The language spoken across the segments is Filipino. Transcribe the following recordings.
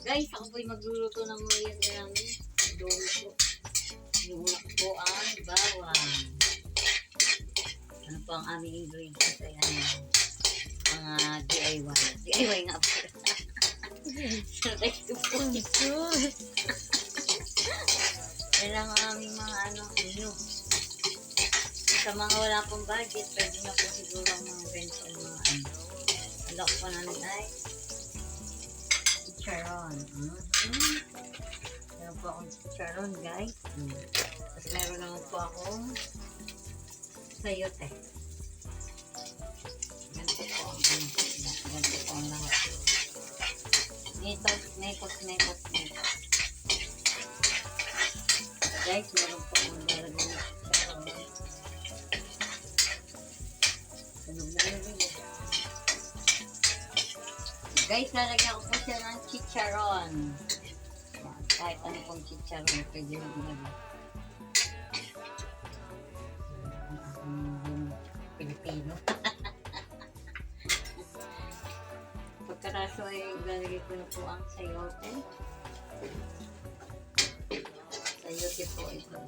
Guys, ako po'y magluluto ng merienda namin. Doon po. Yung una po ang bawang. Ano po ang aming ingredients ay ano? Mga DIY. DIY nga po. Saray ko po. Yan ang aming mga ano, menu. Sa mga wala pong budget, pwede na po siguro ang mga bento ng mga ano. Alok po namin ay chicharon. Meron po akong chicharon, guys. Tapos meron naman po akong sayote. Ganito po ang ano. Ganito po ang lahat. Nekos. Guys, meron po akong lalagyan ng chicharon. Sanog na yun. Guys, lalagyan ko po siya ng chicharon. Kahit ano pong chicharon, pwede yung ginagawa. Pilipino. Pagkaraso ay lalagay ko na po ang sayote. Sayote po ito.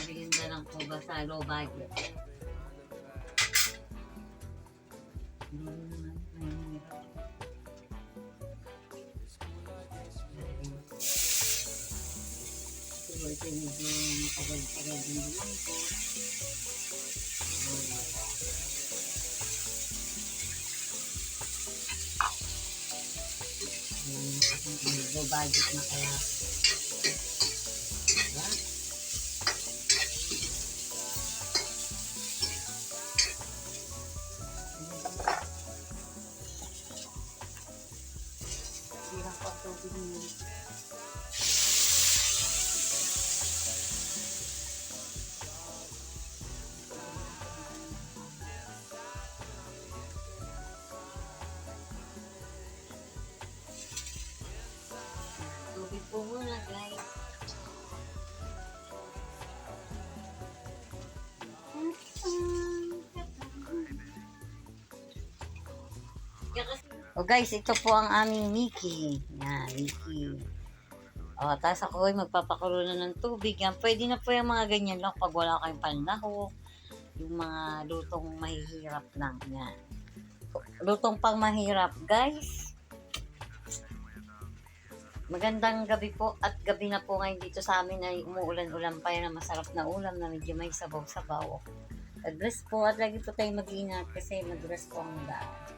Merienda lang po ba sa low budget. Hindi naman mahirap. Siguro ito medyo matagal-tagal din naman po. Medyo budget na kaya. Diba? Hindi lang po ito binili. Tubig po muna, guys. O guys, ito po ang aming Mickey. Yan, Mickey. O, tapos ako ay magpapakulo na ng tubig. Yan, pwede na po yung mga ganyan lang pag wala kayong panlahok. Yung mga lutong mahihirap lang. Yan. Lutong pang mahirap, guys. Magandang gabi po at gabi na po ngayon dito sa amin ay umuulan-ulan pa yan na masarap na ulam na medyo may sabaw-sabaw. God bless po at lagi po tayong mag-ingat kasi madulas po ang daan.